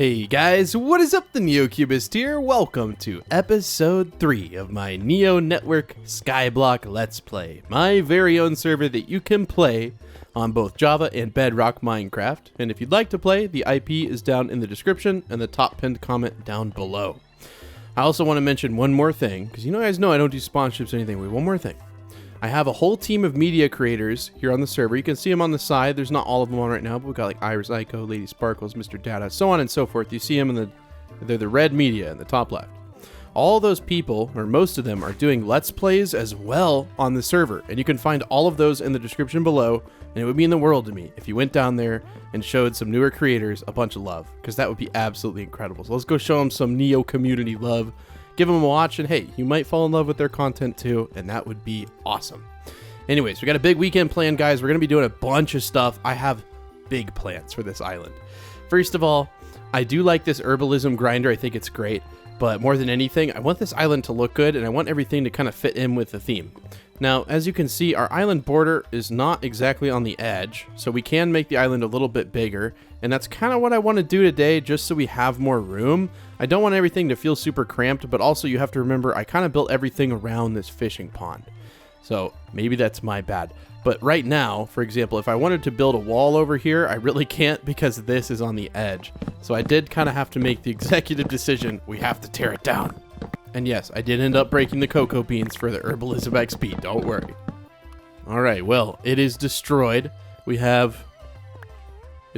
Hey guys, what is up? The NeoCubest here. Welcome to episode 3 of my NeoNetwork Skyblock Let's Play, my very own server that you can play on both Java and Bedrock Minecraft. And if you'd like to play, the IP is down in the description and the top pinned comment down below. I also want to mention one more thing, because you guys know I don't do sponsorships or anything. Wait, one more thing. I have a whole team of media creators here on the server. You can see them on the side. There's not all of them on right now, but we've got like Iris Ico, Lady Sparkles, Mr. Data, so on and so forth. You see them in they're the red media in the top left. All those people, or most of them, are doing Let's Plays as well on the server. And you can find all of those in the description below. And it would mean the world to me if you went down there and showed some newer creators a bunch of love, because that would be absolutely incredible. So let's go show them some Neo community love. Give them a watch, and hey, you might fall in love with their content too, and that would be awesome. Anyways, we got a big weekend planned, guys. We're going to be doing a bunch of stuff. I have big plans for this island. First of all, I do like this herbalism grinder. I think it's great, but more than anything, I want this island to look good, and I want everything to kind of fit in with the theme. Now, as you can see, our island border is not exactly on the edge, so we can make the island a little bit bigger, and that's kind of what I want to do today, just so we have more room. I don't want everything to feel super cramped, but also you have to remember I kind of built everything around this fishing pond. So maybe that's my bad. But right now, for example, if I wanted to build a wall over here, I really can't because this is on the edge. So I did kind of have to make the executive decision. We have to tear it down. And yes, I did end up breaking the cocoa beans for the herbalism XP. Don't worry. All right, well, it is destroyed. It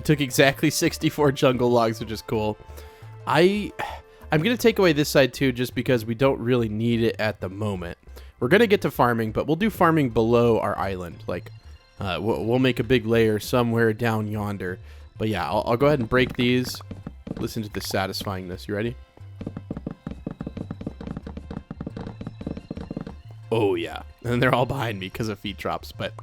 took exactly 64 jungle logs, which is cool. I'm going to take away this side too, just because we don't really need it at the moment. We're going to get to farming, but we'll do farming below our island. Like, we'll make a big layer somewhere down yonder. But yeah, I'll go ahead and break these. Listen to the satisfyingness. You ready? Oh yeah. And they're all behind me because of feet drops. But,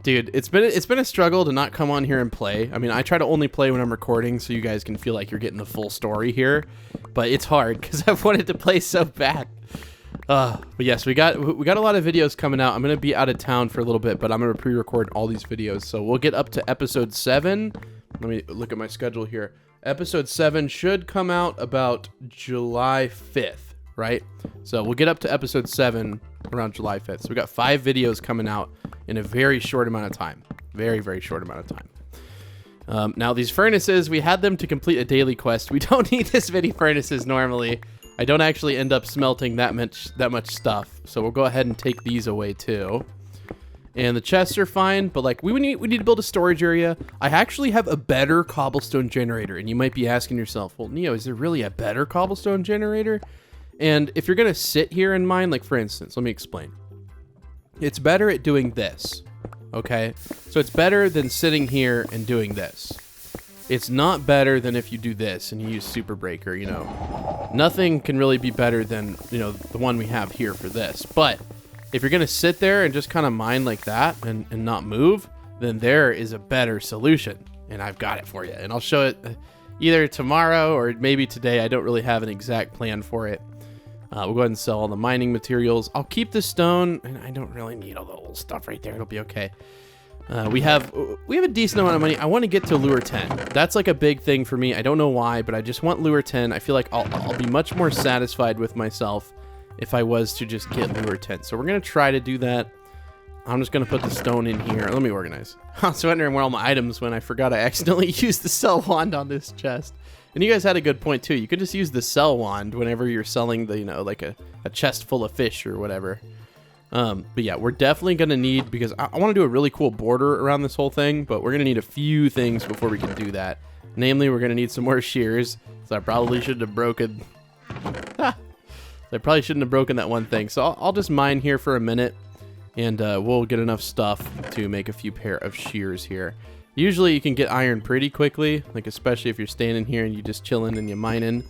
dude, it's been a struggle to not come on here and play. I mean, I try to only play when I'm recording so you guys can feel like you're getting the full story here. But it's hard because I've wanted to play so bad. But yes, we got a lot of videos coming out. I'm going to be out of town for a little bit, but I'm going to pre-record all these videos. So we'll get up to episode 7. Let me look at my schedule here. Episode 7 should come out about July 5th, right? So we'll get up to episode 7 around July 5th. So we got 5 videos coming out in a very short amount of time. Very, very short amount of time. Now these furnaces, we had them to complete a daily quest. We don't need this many furnaces normally. I don't actually end up smelting that much stuff, so we'll go ahead and take these away too. And the chests are fine, but like we need to build a storage area. I actually have a better cobblestone generator, and you might be asking yourself, well, Neo, is there really a better cobblestone generator? And if you're gonna sit here in mine, like for instance, let me explain. It's better at doing this, okay? So it's better than sitting here and doing this. It's not better than if you do this and you use Super Breaker, you know. Nothing can really be better than, you know, the one we have here for this. But if you're going to sit there and just kind of mine like that and not move, then there is a better solution. And I've got it for you. And I'll show it either tomorrow or maybe today. I don't really have an exact plan for it. We'll go ahead and sell all the mining materials. I'll keep the stone, and I don't really need all the old stuff right there. It'll be okay. We have a decent amount of money. I want to get to lure 10. That's like a big thing for me. I don't know why, but I just want lure 10. I feel like I'll be much more satisfied with myself if I was to just get lure 10. So we're going to try to do that. I'm just going to put the stone in here. Let me organize. I was wondering where all my items went. I forgot I accidentally used the sell wand on this chest. And you guys had a good point too. You could just use the sell wand whenever you're selling the, you know, like a chest full of fish or whatever. But yeah, we're definitely going to need, because I want to do a really cool border around this whole thing, but we're going to need a few things before we can do that. Namely, we're going to need some more shears. So I probably shouldn't have broken that one thing. So I'll just mine here for a minute, and we'll get enough stuff to make a few pair of shears here. Usually you can get iron pretty quickly, like especially if you're standing here and you just chilling and you mining.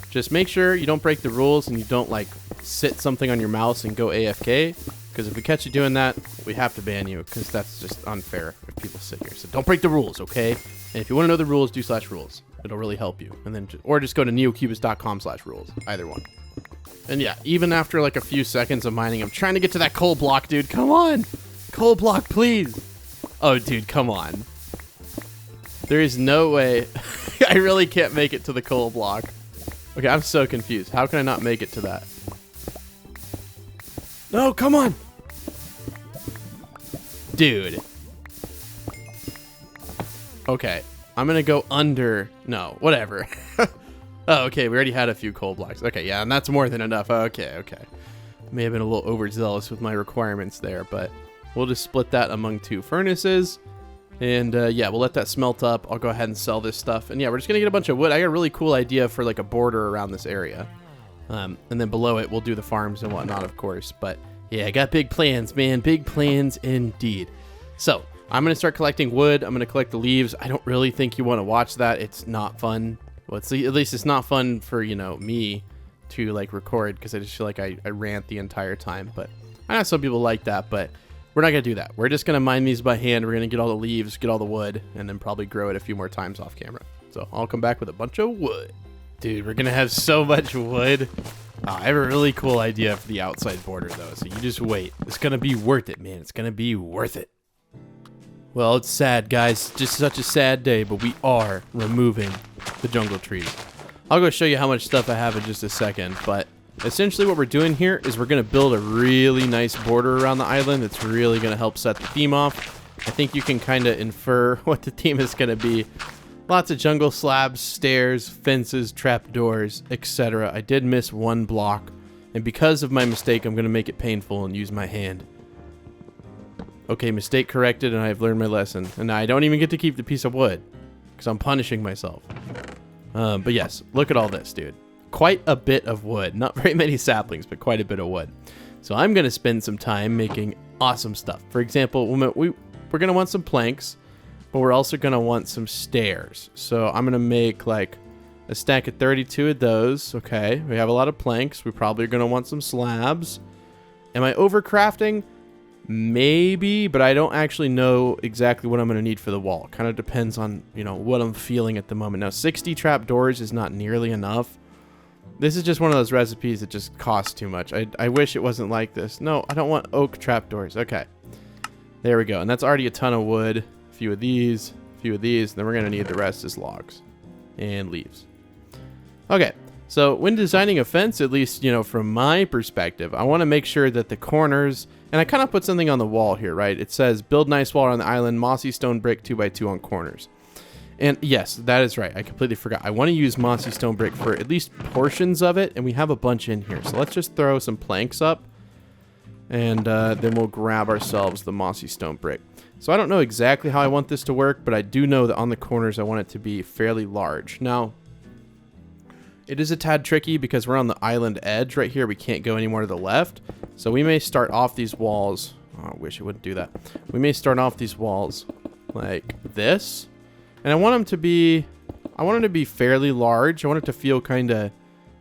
Just make sure you don't break the rules and you don't like sit something on your mouse and go AFK, because if we catch you doing that, we have to ban you, because that's just unfair if people sit here. So don't break the rules, okay? And if you want to know the rules, do /rules. It'll really help you. And then or just go to neocubest.com/rules, either one. And yeah, even after like a few seconds of mining, I'm trying to get to that coal block, dude. Come on. Coal block, please. Oh, dude, come on. There is no way. I really can't make it to the coal block. Okay, I'm so confused. How can I not make it to that? No, come on. Dude. Okay, I'm gonna go under. No, whatever. Oh, okay, we already had a few coal blocks. Okay, yeah, and that's more than enough. Okay. May have been a little overzealous with my requirements there, but we'll just split that among 2 furnaces. And yeah, we'll let that smelt up. I'll go ahead and sell this stuff. And yeah, we're just gonna get a bunch of wood. I got a really cool idea for like a border around this area. And then below it, we'll do the farms and whatnot, of course. But yeah, I got big plans, man. Big plans indeed. So I'm gonna start collecting wood. I'm gonna collect the leaves. I don't really think you want to watch that. It's not fun. Well, at least it's not fun for, you know, me to like record, because I just feel like I rant the entire time. But I know some people like that, but we're not gonna do that. We're just gonna mine these by hand. We're gonna get all the leaves, get all the wood, and then probably grow it a few more times off camera. So I'll come back with a bunch of wood. Dude, we're gonna have so much wood. Oh, I have a really cool idea for the outside border though, so you just wait. It's gonna be worth it, man. It's gonna be worth it. Well, it's sad, guys. Just such a sad day, but we are removing the jungle trees. I'll go show you how much stuff I have in just a second, but essentially what we're doing here is we're going to build a really nice border around the island that's really going to help set the theme off. I think you can kind of infer what the theme is going to be. Lots of jungle slabs, stairs, fences, trapdoors, etc. I did miss one block, and because of my mistake, I'm going to make it painful and use my hand. Okay, mistake corrected, and I've learned my lesson. And now I don't even get to keep the piece of wood, because I'm punishing myself. But yes, look at all this, dude. Quite a bit of wood. Not very many saplings, but quite a bit of wood. So I'm going to spend some time making awesome stuff. For example, we're going to want some planks, but we're also going to want some stairs. So I'm going to make like a stack of 32 of those. Okay, we have a lot of planks. We probably are going to want some slabs. Am I overcrafting? Maybe, but I don't actually know exactly what I'm going to need for the wall. Kind of depends on, you know, what I'm feeling at the moment. Now, 60 trapdoors is not nearly enough. This is just one of those recipes that just costs too much. I wish it wasn't like this. No, I don't want oak trapdoors. Okay. There we go. And that's already a ton of wood. A few of these, and then we're going to need the rest as logs and leaves. Okay. So when designing a fence, at least, you know, from my perspective, I want to make sure that the corners, and I kind of put something on the wall here, right? It says build nice wall around the island, mossy stone brick 2x2 on corners. And yes, that is right. I completely forgot. I want to use mossy stone brick for at least portions of it, and we have a bunch in here. So let's just throw some planks up, and then we'll grab ourselves the mossy stone brick. So I don't know exactly how I want this to work, but I do know that on the corners I want it to be fairly large. Now, it is a tad tricky because we're on the island edge right here. We can't go any more to the left. So we may start off these walls. Oh, I wish it wouldn't do that. We may start off these walls like this. And I want them to be fairly large. I want it to feel kind of,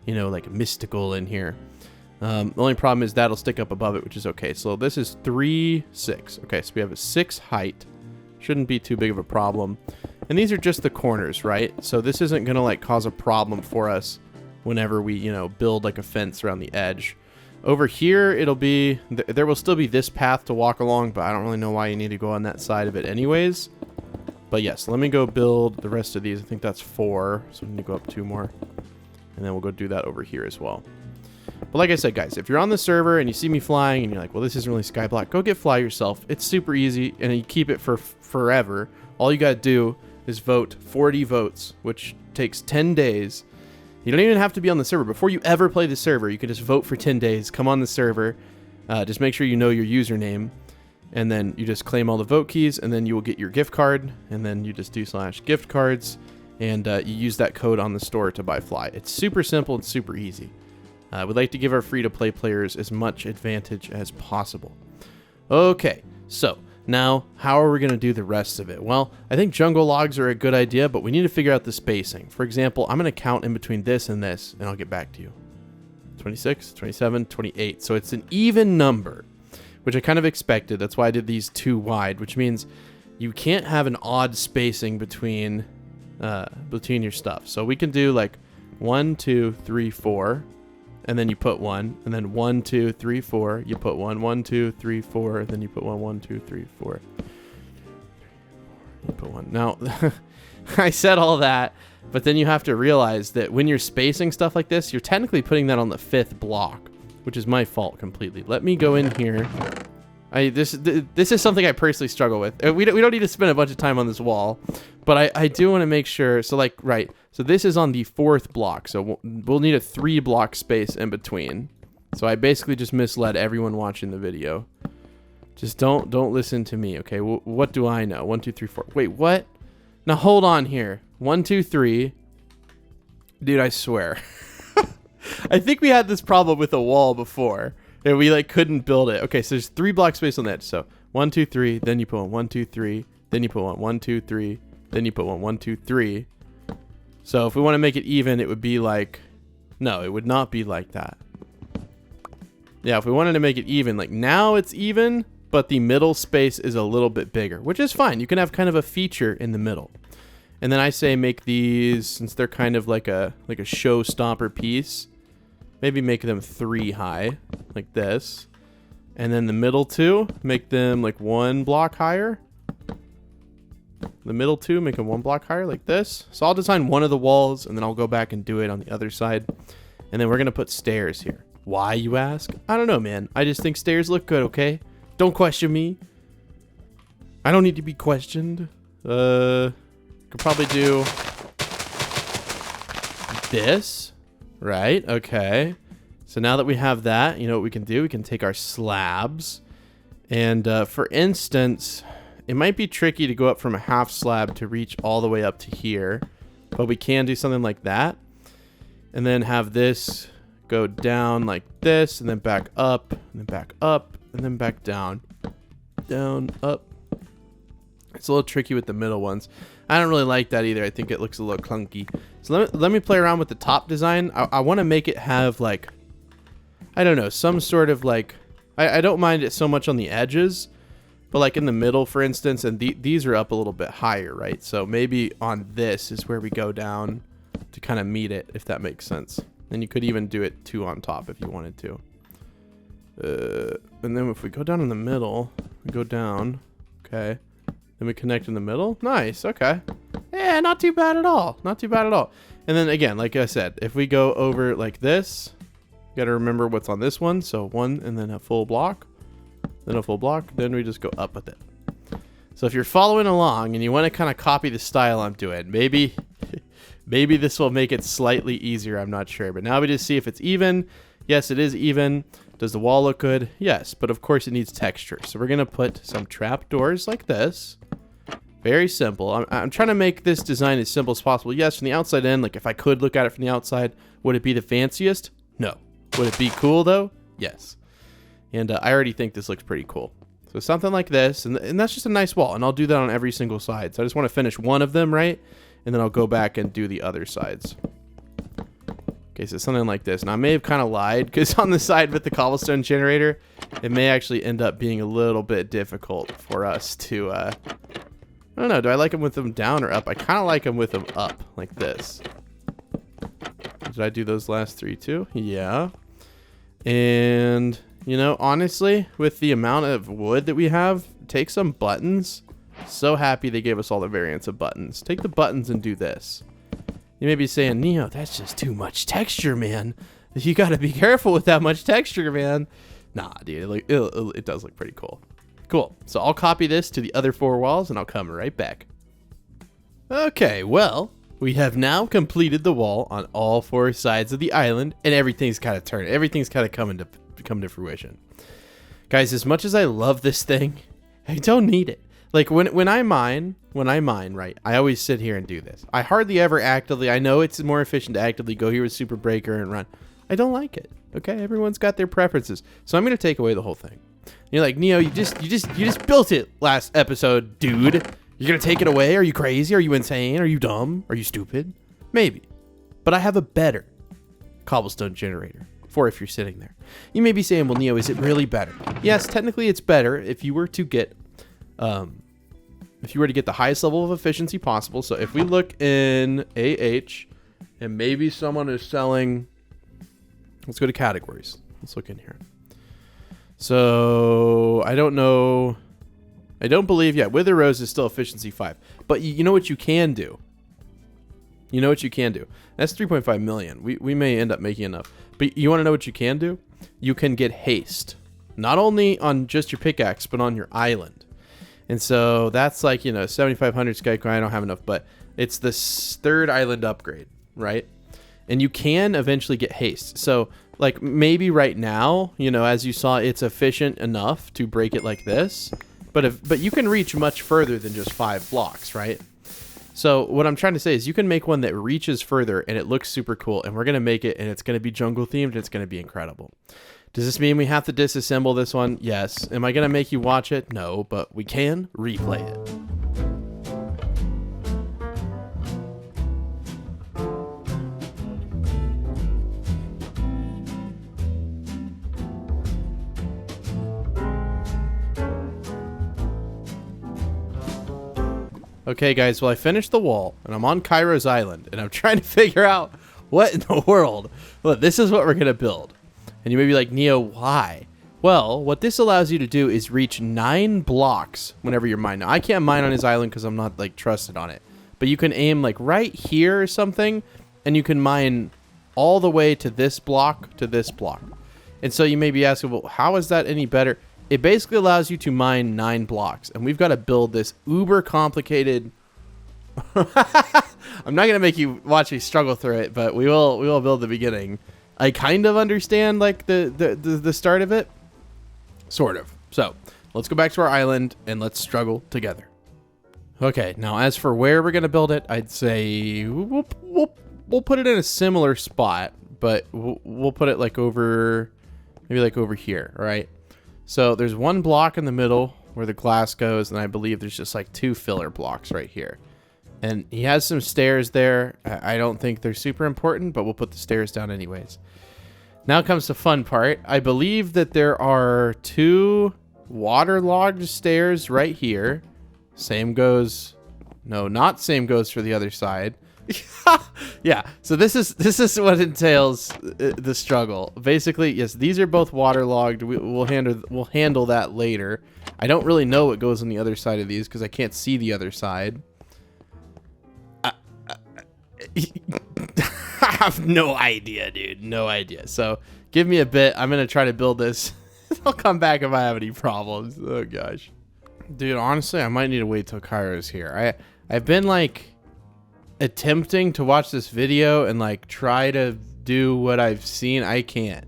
you know, like mystical in here. The only problem is that'll stick up above it, which is okay. So this is 3, 6. Okay, so we have a 6 height. Shouldn't be too big of a problem. And these are just the corners, right? So this isn't going to like cause a problem for us whenever we, you know, build like a fence around the edge. Over here, it'll be, there will still be this path to walk along, but I don't really know why you need to go on that side of it anyways. But yes, let me go build the rest of these. I think that's 4, so we need to go up 2 more. And then we'll go do that over here as well. But like I said, guys, if you're on the server and you see me flying and you're like, well, this isn't really Skyblock, go get Fly yourself. It's super easy, and you keep it for forever. All you got to do is vote 40 votes, which takes 10 days. You don't even have to be on the server. Before you ever play the server, you can just vote for 10 days, come on the server, just make sure you know your username, and then you just claim all the vote keys, and then you will get your gift card, and then you just do /gift cards, and you use that code on the store to buy Fly. It's super simple and super easy. We'd like to give our free-to-play players as much advantage as possible. Okay, so now how are we going to do the rest of it? Well, I think jungle logs are a good idea, but we need to figure out the spacing. For example, I'm going to count in between this and this, and I'll get back to you. 26, 27, 28. So it's an even number, which I kind of expected. That's why I did these 2 wide, which means you can't have an odd spacing between your stuff. So we can do like 1, 2, 3, 4. And then you put 1, and then 1, 2, 3, 4. You put 1, 1, 2, 3, 4. Then you put 1, 1, 2, 3, 4. You put 1. Now, I said all that, But then you have to realize that when you're spacing stuff like this, you're technically putting that on the 5th block, which is my fault completely. Let me go in here. This is something I personally struggle with. We don't need to spend a bunch of time on this wall, but I do want to make sure. So like, right. So this is on the 4th block. So we'll need a 3 block space in between. So I basically just misled everyone watching the video. Just don't listen to me. Okay. What do I know? 1, 2, 3, 4. Wait, what? Now hold on here. 1, 2, 3. Dude, I swear. I think we had this problem with a wall before. And we like couldn't build it. Okay, so there's 3 block space on the edge. So 1, 2, 3, then you put 1, 1, 2, 3, then you put 1, 1, 2, 3, then you put 1, 1, 2, 3. So if we want to make it even, it would be like, no, it would not be like that. Yeah, if we wanted to make it even, like now it's even, but the middle space is a little bit bigger, which is fine. You can have kind of a feature in the middle. And then I say make these, since they're kind of like a showstopper piece, maybe make them 3 high, like this. And then the middle 2, make them like 1 block higher. The middle 2, make them 1 block higher, like this. So I'll design one of the walls, and then I'll go back and do it on the other side. And then we're going to put stairs here. Why, you ask? I don't know, man. I just think stairs look good, okay? Don't question me. I don't need to be questioned. Could probably do this, right? Okay. So now that we have that, you know what we can do? We can take our slabs. And for instance, it might be tricky to go up from a half slab to reach all the way up to here. But we can do something like that. And then have this go down like this, and then back up, and then back up, and then back down. Down, up. It's a little tricky with the middle ones. I don't really like that either. I think it looks a little clunky. So let me play around with the top design. I want to make it have like, I don't know, some sort of like, I don't mind it so much on the edges, but like in the middle, for instance, and these are up a little bit higher, right? So maybe on this is where we go down to kind of meet it, if that makes sense. And you could even do it 2 on top if you wanted to. And then if we go down in the middle, we go down, okay. Then we connect in the middle. Nice. Okay. Yeah, not too bad at all. Not too bad at all. And then again, like I said, if we go over like this, you got to remember what's on this one. So 1 and then a full block, then a full block. Then we just go up with it. So if you're following along and you want to kind of copy the style I'm doing, maybe this will make it slightly easier. I'm not sure. But now we just see if it's even. Yes, it is even. Does the wall look good? Yes, but of course it needs texture. So we're going to put some trapdoors like this. Very simple. I'm trying to make this design as simple as possible. Yes, from the outside in, like if I could look at it from the outside, would it be the fanciest? No. Would it be cool though? Yes. And I already think this looks pretty cool. So something like this, and that's just a nice wall. And I'll do that on every single side. So I just want to finish one of them, right? And then I'll go back and do the other sides. Okay, so something like this. And I may have kind of lied, because on the side with the cobblestone generator, it may actually end up being a little bit difficult for us to, I don't know, do I like them with them down or up? I kind of like them with them up, like this. Did I do those last 3 too? Yeah. And, you know, honestly, with the amount of wood that we have, take some buttons. So happy they gave us all the variants of buttons. Take the buttons and do this. You may be saying, Neo, that's just too much texture, man. You got to be careful with that much texture, man. Nah, dude, it does look pretty cool. Cool. So I'll copy this to the other 4 walls, and I'll come right back. Okay, well, we have now completed the wall on all 4 sides of the island, and everything's kind of turned. Everything's kind of come to fruition. Guys, as much as I love this thing, I don't need it. Like when I mine, right, I always sit here and do this. I hardly ever actively, I know it's more efficient to actively go here with Super Breaker and run. I don't like it. Okay, everyone's got their preferences. So I'm going to take away the whole thing. You're like, Neo, you just built it last episode, dude. You're going to take it away? Are you crazy? Are you insane? Are you dumb? Are you stupid? Maybe. But I have a better cobblestone generator for if you're sitting there. You may be saying, well, Neo, is it really better? Yes, technically it's better if you were to get the highest level of efficiency possible. So if we look in AH and maybe someone is selling, let's go to categories. Let's look in here. So I don't know. I don't believe, Wither Rose is still efficiency 5. But you know what you can do? You know what you can do? That's 3.5 million. We may end up making enough. But you want to know what you can do? You can get haste. Not only on just your pickaxe, but on your island. And so that's like, you know, 7,500 Skycoin. I don't have enough, but it's the third island upgrade, right? And you can eventually get haste. So like maybe right now, you know, as you saw, it's efficient enough to break it like this. But you can reach much further than just 5 blocks, right? So what I'm trying to say is you can make one that reaches further and it looks super cool. And we're going to make it and it's going to be jungle themed and it's going to be incredible. Does this mean we have to disassemble this one? Yes. Am I going to make you watch it? No, but we can replay it. Okay, guys, well, I finished the wall, and I'm on Cairo's Island, and I'm trying to figure out what in the world. Look, this is what we're going to build. And you may be like, Neo, why? Well, what this allows you to do is reach 9 blocks whenever you're mining. Now, I can't mine on his island because I'm not, like, trusted on it. But you can aim, like, right here or something, and you can mine all the way to this block to this block. And so you may be asking, well, how is that any better? It basically allows you to mine 9 blocks, and we've got to build this uber complicated. I'm not gonna make you watch me struggle through it, but we will build the beginning. I kind of understand like the start of it, sort of. So let's go back to our island and let's struggle together. Okay, now as for where we're gonna build it, I'd say we'll put it in a similar spot, but we'll put it like over, maybe like over here, all right? So there's 1 block in the middle where the glass goes, and I believe there's just like 2 filler blocks right here. And he has some stairs there. I don't think they're super important, but we'll put the stairs down anyways. Now comes the fun part. I believe that there are 2 waterlogged stairs right here. Same goes... No, not same goes for the other side. Yeah, so this is what entails the struggle. Basically, yes, these are both waterlogged. We'll handle that later. I don't really know what goes on the other side of these because I can't see the other side. I have no idea, dude. No idea. So give me a bit. I'm gonna try to build this. I'll come back if I have any problems. Oh gosh, dude. Honestly, I might need to wait till Cairo's here. I've been like attempting to watch this video and like try to do what I've seen. I can't.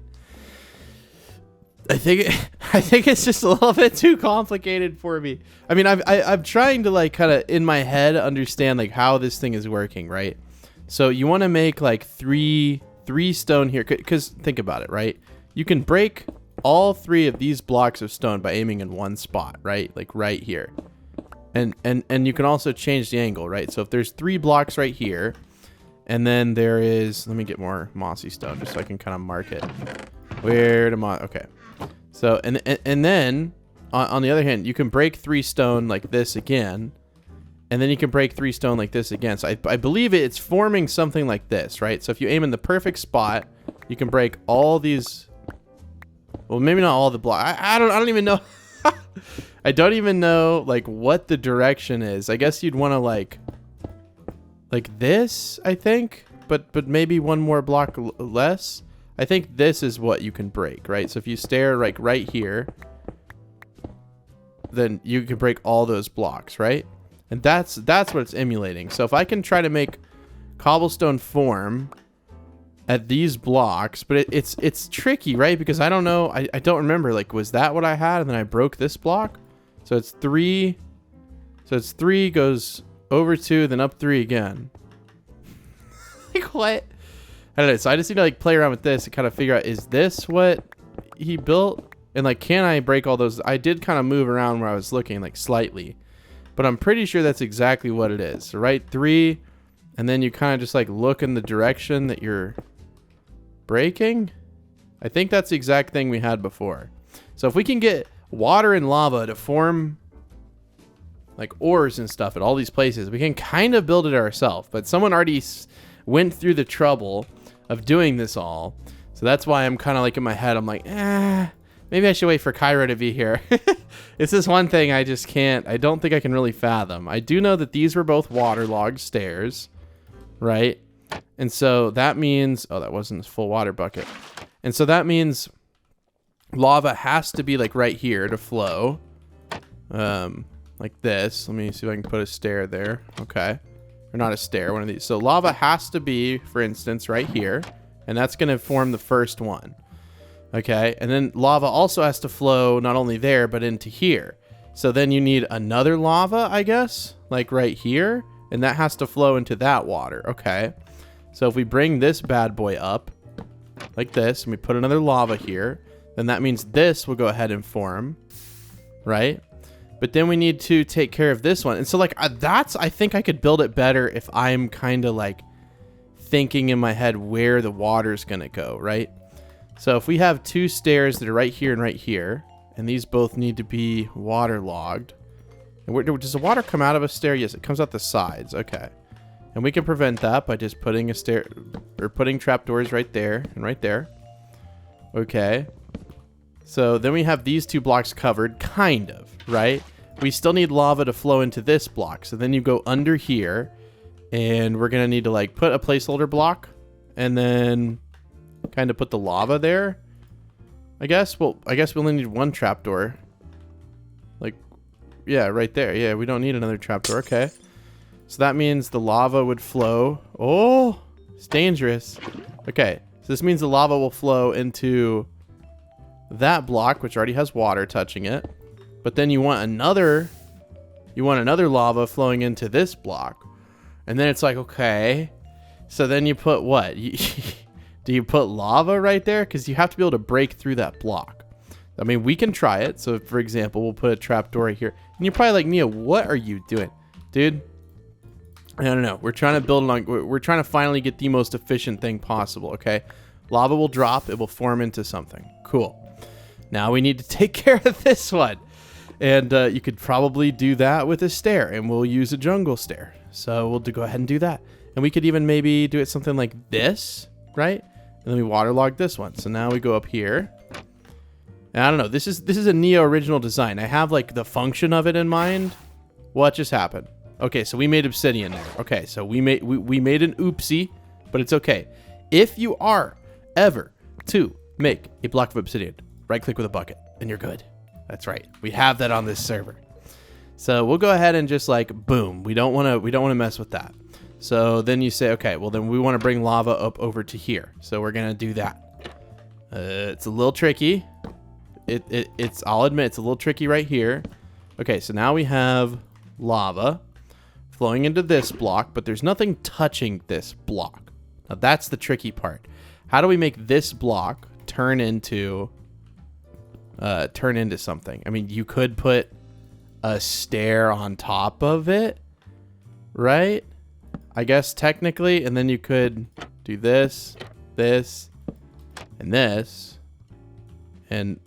I think it's just a little bit too complicated for me. I mean, I'm trying to like kind of in my head understand like how this thing is working, right? So you want to make like three stone here, because think about it, right? You can break all 3 of these blocks of stone by aiming in one spot, right? Like right here. And you can also change the angle, right? So if there's 3 blocks right here, and then there is, let me get more mossy stone just so I can kind of mark it. Where to okay. So and then on the other hand, you can break 3 stone like this again, and then you can break 3 stone like this again. So I believe it's forming something like this, right? So if you aim in the perfect spot, you can break all these. Well, maybe not all the blocks. I don't even know. I don't even know like what the direction is. I guess you'd want to like this, I think, but maybe 1 more block less. I think this is what you can break, right? So if you stare like right here, then you can break all those blocks, right? And that's what it's emulating. So if I can try to make cobblestone form at these blocks, but it's tricky, right? Because I don't know, I don't remember, like, was that what I had and then I broke this block? So it's 3, so it's 3 goes over 2, then up 3 again. Like what? I don't know. So I just need to like play around with this and kind of figure out, is this what he built? And like, can I break all those? I did kind of move around where I was looking like slightly, but I'm pretty sure that's exactly what it is. So right 3, and then you kind of just like look in the direction that you're breaking. I think that's the exact thing we had before. So if we can get water and lava to form like ores and stuff at all these places, we can kind of build it ourselves. But someone already went through the trouble of doing this all. So that's why I'm kind of like in my head, I'm like, maybe I should wait for Cairo to be here. It's this one thing I just can't, I don't think I can really fathom. I do know that these were both waterlogged stairs. right? And so that means, oh, that wasn't a full water bucket. And so that means lava has to be like right here to flow. Like this. Let me see if I can put a stair there. Okay. Or not a stair, one of these. So lava has to be, for instance, right here. And that's going to form the first one. Okay. And then lava also has to flow not only there, but into here. So then you need another lava, I guess, like right here. And that has to flow into that water. Okay. So if we bring this bad boy up like this, and we put another lava here, then that means this will go ahead and form, right? But then we need to take care of this one. And so like I think I could build it better if I'm kind of like thinking in my head where the water's going to go, right? So if we have two stairs that are right here and right here, and these both need to be waterlogged. And does the water come out of a stair? Yes, it comes out the sides. Okay. And we can prevent that by just putting a stair or putting trapdoors right there and right there. Okay. So then we have these two blocks covered, kind of, right? We still need lava to flow into this block. So then you go under here, and we're going to need to like put a placeholder block and then kind of put the lava there. I guess we only need one trapdoor. Like, yeah, right there. Yeah, we don't need another trapdoor. Okay. So that means the lava would flow. Oh, it's dangerous. Okay. So this means the lava will flow into that block, which already has water touching it. But then you want another lava flowing into this block. And then it's like, okay. So then you put what? Do you put lava right there? Because you have to be able to break through that block. I mean, we can try it. So for example, we'll put a trapdoor right here. And you're probably like, Neo, what are you doing? Dude, I don't know. We're trying to build it on, we're trying to finally get the most efficient thing possible, okay? Lava will drop. It will form into something. Cool. Now we need to take care of this one. And you could probably do that with a stair, and we'll use a jungle stair. So we'll go ahead and do that. And we could even maybe do it something like this, right? And then we waterlog this one. So now we go up here. And I don't know. This is a Neo original design. I have like the function of it in mind. What just happened? Okay, so we made obsidian there. Okay, so we made an oopsie, but it's okay. If you are ever to make a block of obsidian, right click with a bucket and you're good. That's right. We have that on this server. So we'll go ahead and just like boom. We don't want to mess with that. So then you say, okay, well then we want to bring lava up over to here. So we're going to do that. It's a little tricky. I'll admit it's a little tricky right here. Okay, so now we have lava flowing into this block, but there's nothing touching this block. Now that's the tricky part. How do we make this block turn into something? I mean, you could put a stair on top of it, right? I guess technically, and then you could do this, and this, and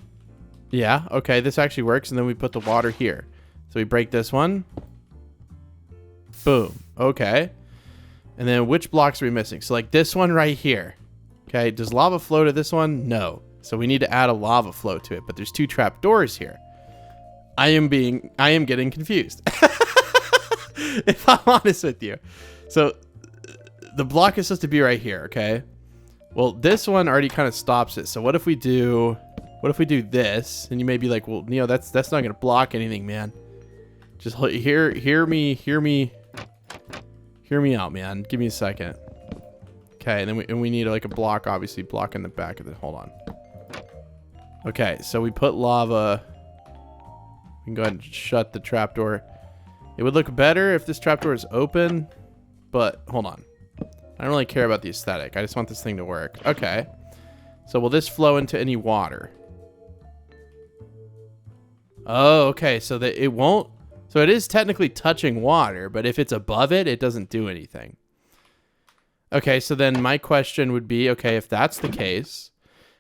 yeah, okay, this actually works. And then we put the water here. So we break this one. Boom. Okay. And then which blocks are we missing? So like this one right here. Okay. Does lava flow to this one? No. So we need to add a lava flow to it. But there's two trapdoors here. I am getting confused. If I'm honest with you. So the block is supposed to be right here. Okay. Well, this one already kind of stops it. So what if we do this? And you may be like, well, Neo, that's not going to block anything, man. Just hear me out, man. Give me a second. Okay, and then we need like a block, obviously block in the back of it. Hold on. Okay, so we put lava. We can go ahead and shut the trapdoor. It would look better if this trapdoor is open, but hold on. I don't really care about the aesthetic. I just want this thing to work. Okay. So will this flow into any water? Oh, okay. So that it won't. So it is technically touching water, but if it's above it, it doesn't do anything. Okay, so then my question would be, okay, if that's the case,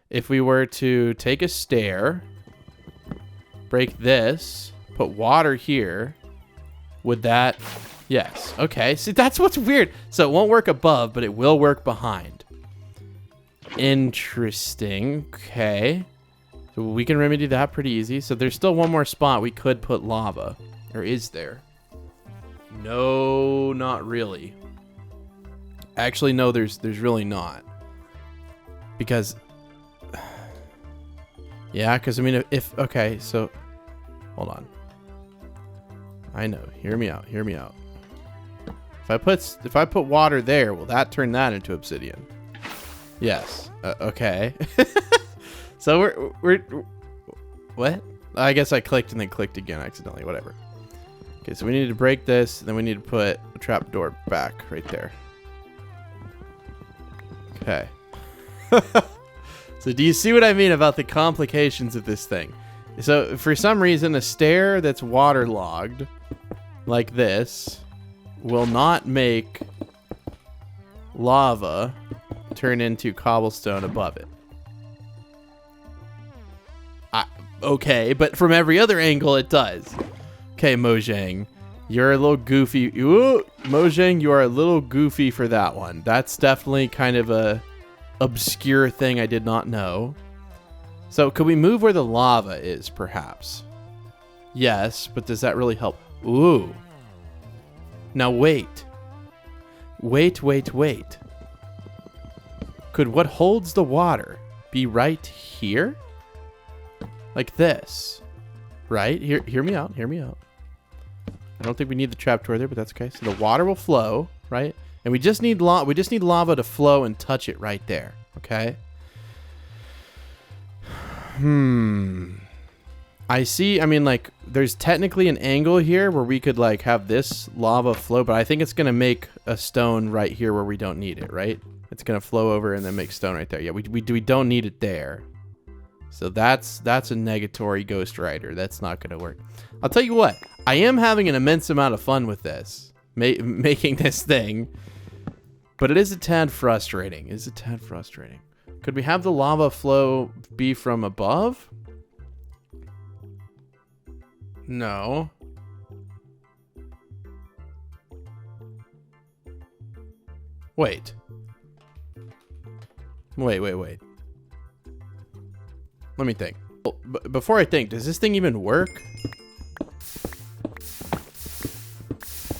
if we were to take a stair, break this, put water here, would that... Yes. Okay, see, that's what's weird. So it won't work above, but it will work behind. Interesting. Okay. So we can remedy that pretty easy. So there's still one more spot we could put lava. Or is there? No, not really. Actually, no, there's really not. Because, yeah, because I mean, if okay, so hold on. I know. Hear me out. Hear me out. If I put water there, will that turn that into obsidian? Yes. Okay. So we're what? I guess I clicked and then clicked again accidentally. Whatever. Okay, so we need to break this, and then we need to put a trapdoor back right there. Okay. So do you see what I mean about the complications of this thing? So for some reason, a stair that's waterlogged like this will not make lava turn into cobblestone above it. Okay, but from every other angle it does. Okay, Mojang, you're a little goofy. Ooh, Mojang, you are a little goofy for that one. That's definitely kind of a obscure thing I did not know. So could we move where the lava is, perhaps? Yes, but does that really help? Ooh. Now wait. Wait. Could what holds the water be right here? Like this. Right? Hear me out. Hear me out. I don't think we need the trapdoor there, but that's okay. So the water will flow, right? And we just need lava to flow and touch it right there. Okay? I see. I mean, like, there's technically an angle here where we could, like, have this lava flow, but I think it's going to make a stone right here where we don't need it, right? It's going to flow over and then make stone right there. Yeah, we don't need it there. So that's a negatory Ghost Rider. That's not going to work. I'll tell you what. I am having an immense amount of fun with this. Making this thing. But it is a tad frustrating. Could we have the lava flow be from above? No. Wait. Let me think. Before I think, does this thing even work?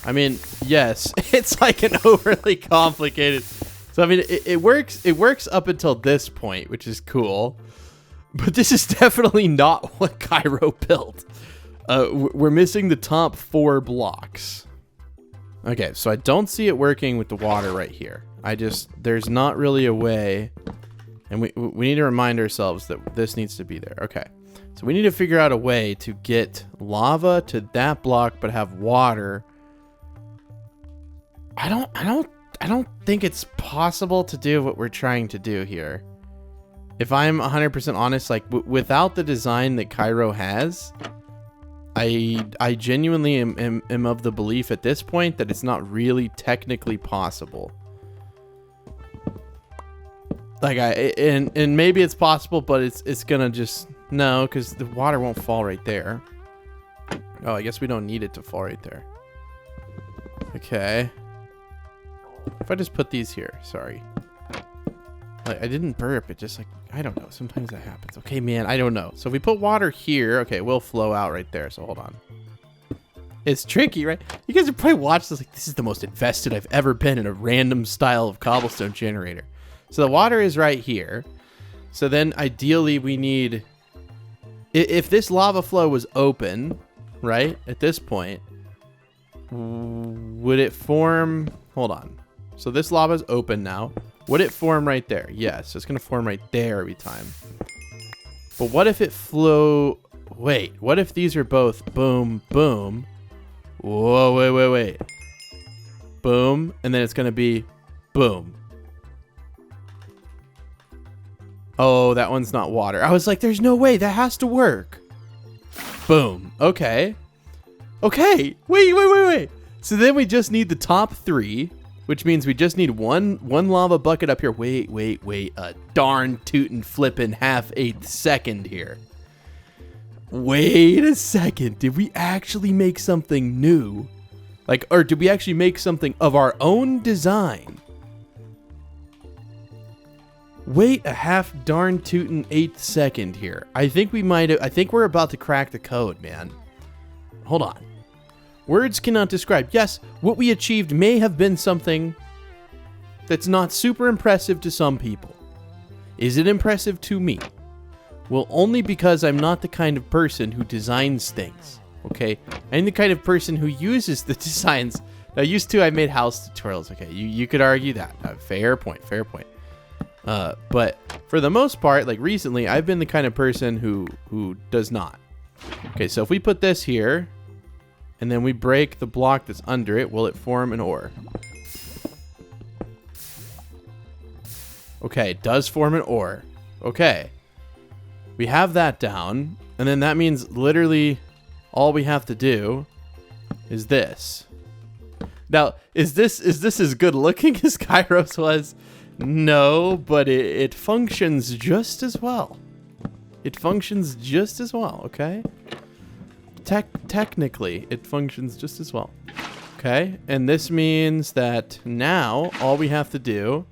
I mean, yes, it's like an overly complicated. So I mean, it works. It works up until this point, which is cool. But this is definitely not what Cairo built. We're missing the top 4 blocks. Okay, so I don't see it working with the water right here. There's not really a way, and we need to remind ourselves that this needs to be there. Okay, so we need to figure out a way to get lava to that block, but have water. I don't think it's possible to do what we're trying to do here. If I'm 100% honest, like without the design that Cairo has, I genuinely am of the belief at this point that it's not really technically possible. Like and maybe it's possible, but it's gonna just no, because the water won't fall right there. Oh, I guess we don't need it to fall right there. Okay. If I just put these here, sorry. Like, I didn't burp. It just like, I don't know. Sometimes that happens. Okay, man, I don't know. So if we put water here, okay, it will flow out right there. So hold on. It's tricky, right? You guys have probably watched this. Like, this is the most invested I've ever been in a random style of cobblestone generator. So the water is right here. So then ideally we need, if this lava flow was open, right, at this point, would it form, hold on. So this lava is open now. Would it form right there? Yes, it's going to form right there every time. But what if it flow... Wait, what if these are both boom, boom? Whoa, wait. Boom, and then it's going to be boom. Oh, that one's not water. I was like, there's no way. That has to work. Boom. Okay. Okay. Wait. So then we just need the top 3... which means we just need one lava bucket up here. Wait. A darn tootin' flippin' half-8 second here. Wait a second. Did we actually make something new? Like, or did we actually make something of our own design? Wait a half darn tootin' 8th second here. I think we're about to crack the code, man. Hold on. Words cannot describe. Yes, what we achieved may have been something that's not super impressive to some people. Is it impressive to me? Well, only because I'm not the kind of person who designs things, okay? I'm the kind of person who uses the designs. Now, used to, I made house tutorials, okay? You could argue that. Fair point, fair point. But for the most part, like recently, I've been the kind of person who does not. Okay, so if we put this here, and then we break the block that's under it, will it form an ore? Okay, it does form an ore. Okay. We have that down, and then that means literally all we have to do is this. Now, is this as good looking as Kairos was? No, but it functions just as well. It functions just as well, okay? Technically, it functions just as well. Okay, and this means that now all we have to do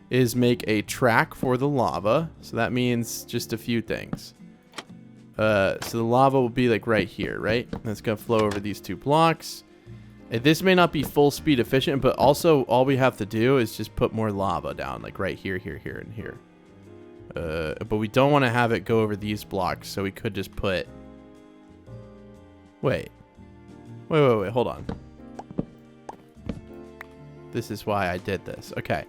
is make a track for the lava. So that means just a few things. So the lava will be like right here, right? And it's gonna flow over these two blocks. This may not be full speed efficient, but also all we have to do is just put more lava down, like right here, here, here, and here. But we don't want to have it go over these blocks, so we could just put... Wait, hold on. This is why I did this. Okay,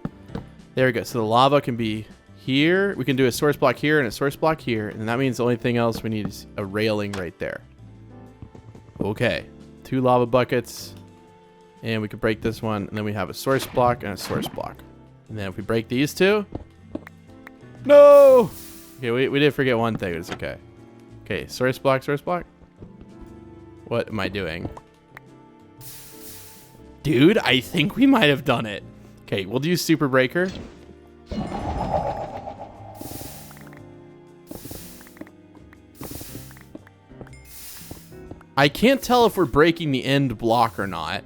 there we go. So the lava can be here. We can do a source block here and a source block here, and that means the only thing else we need is a railing right there. Okay, 2 lava buckets, and we can break this one, and then we have a source block and a source block. And then if we break these two... No! Okay, we did forget one thing. It's okay. Okay, source block, source block. What am I doing? Dude, I think we might have done it. Okay, we'll do super breaker. I can't tell if we're breaking the end block or not.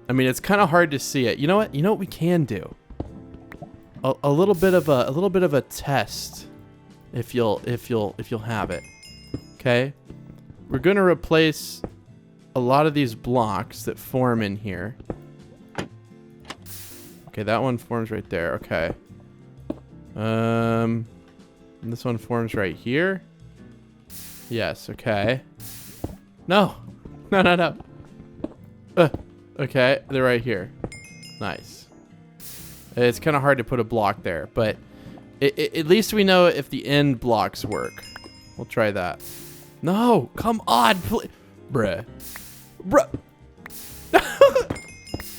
I mean, it's kind of hard to see it. You know what? You know what we can do? A little bit of a test, if you'll have it. Okay, we're gonna replace a lot of these blocks that form in here. Okay, that one forms right there. Okay. And this one forms right here. Yes. Okay. No. No. Okay, they're right here. Nice. It's kind of hard to put a block there, but at least we know if the end blocks work. We'll try that. No, come on, bruh.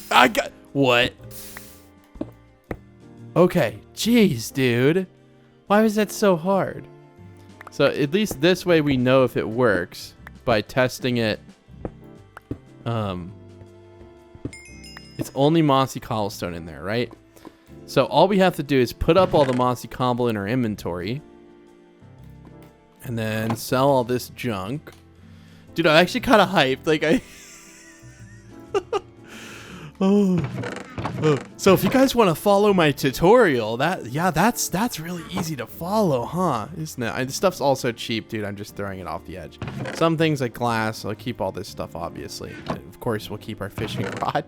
I got what? Okay, jeez, dude. Why was that so hard? So at least this way we know if it works by testing it. It's only mossy cobblestone in there, right? So all we have to do is put up all the mossy cobble in our inventory. And then sell all this junk. Dude, I'm actually kind of hyped. Like, So if you guys want to follow my tutorial, that's really easy to follow, huh? Isn't it? This stuff's also cheap, dude. I'm just throwing it off the edge. Some things like glass. I'll keep all this stuff, obviously. And of course, we'll keep our fishing rod.